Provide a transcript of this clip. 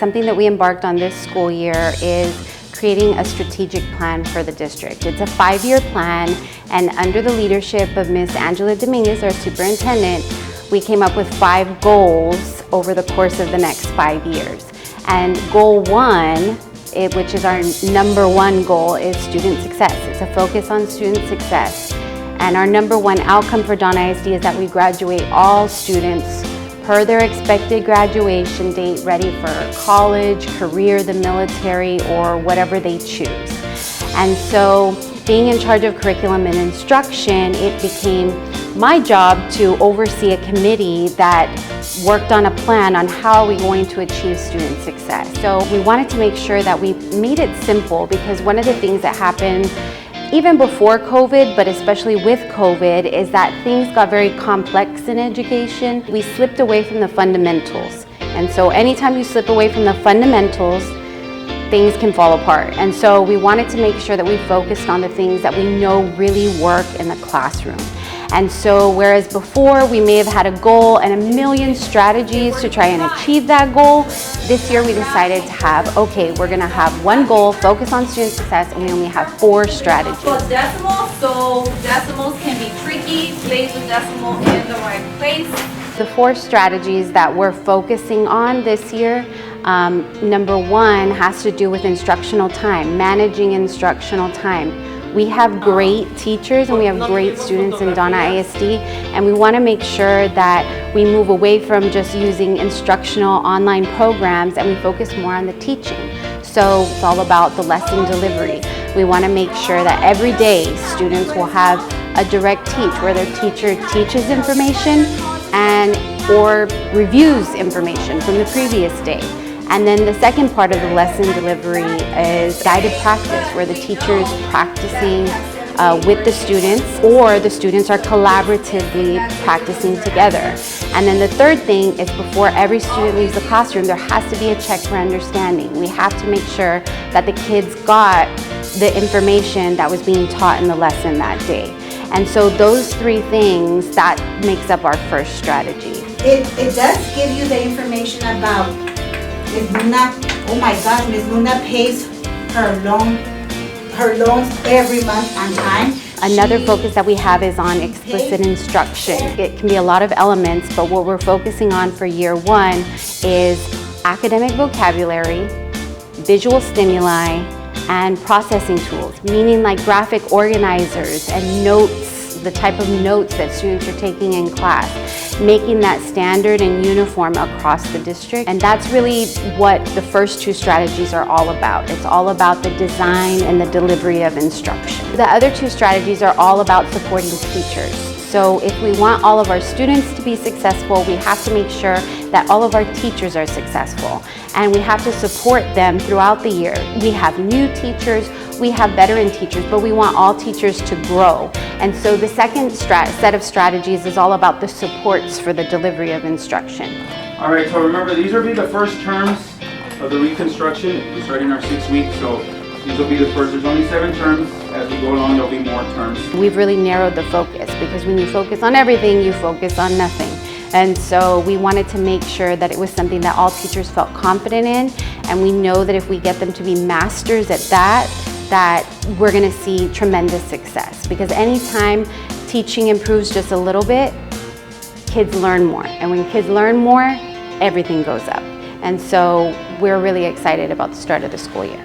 Something that we embarked on this school year is creating a strategic plan for the district. It's a 5-year plan, and under the leadership of Ms. Angela Dominguez, our superintendent, we came up with 5 goals over the course of the next 5 years. And goal 1, which is our number 1 goal, is student success. It's a focus on student success. And our number 1 outcome for Donna ISD is that we graduate all students per their expected graduation date, ready for college, career, the military, or whatever they choose. And so, being in charge of curriculum and instruction, it became my job to oversee a committee that worked on a plan on how are we going to achieve student success. So we wanted to make sure that we made it simple, because one of the things that happened even before COVID, but especially with COVID, is that things got very complex in education. We slipped away from the fundamentals. And so anytime you slip away from the fundamentals, things can fall apart. And so we wanted to make sure that we focused on the things that we know really work in the classroom. And so whereas before we may have had a goal and a million strategies to try and achieve that goal, this year we decided to have, okay, we're gonna have 1 goal, focus on student success, and we only have 4 strategies. For decimals, so decimals can be tricky, place the decimal in the right place. The 4 strategies that we're focusing on this year, number 1 has to do with instructional time, managing instructional time. We have great teachers and we have great students in Donna ISD, and we want to make sure that we move away from just using instructional online programs and we focus more on the teaching. So it's all about the lesson delivery. We want to make sure that every day students will have a direct teach, where their teacher teaches information or reviews information from the previous day. And then the second part of the lesson delivery is guided practice, where the teacher is practicing with the students, or the students are collaboratively practicing together. And then the third thing is, before every student leaves the classroom, there has to be a check for understanding. We have to make sure that the kids got the information that was being taught in the lesson that day. And so those 3 things, that makes up our first strategy. It does give you the information about Ms. Luna. Oh my gosh, Ms. Luna pays her loans every month on time. Another focus that we have is on explicit instruction. It can be a lot of elements, but what we're focusing on for year 1 is academic vocabulary, visual stimuli, and processing tools, meaning like graphic organizers and notes, the type of notes that students are taking in class, making that standard and uniform across the district. And that's really what the first 2 strategies are all about. It's all about the design and the delivery of instruction. The other 2 strategies are all about supporting teachers. So if we want all of our students to be successful, we have to make sure that all of our teachers are successful. And we have to support them throughout the year. We have new teachers, we have veteran teachers, but we want all teachers to grow. And so the second set of strategies is all about the supports for the delivery of instruction. All right, so remember, these will be the first terms of the reconstruction. We're starting our 6th week, so these will be the first. There's only 7 terms. As we go along, there'll be more terms. We've really narrowed the focus, because when you focus on everything, you focus on nothing. And so we wanted to make sure that it was something that all teachers felt confident in, and we know that if we get them to be masters at that we're going to see tremendous success. Because anytime teaching improves just a little bit, kids learn more. And when kids learn more, everything goes up. And so we're really excited about the start of the school year.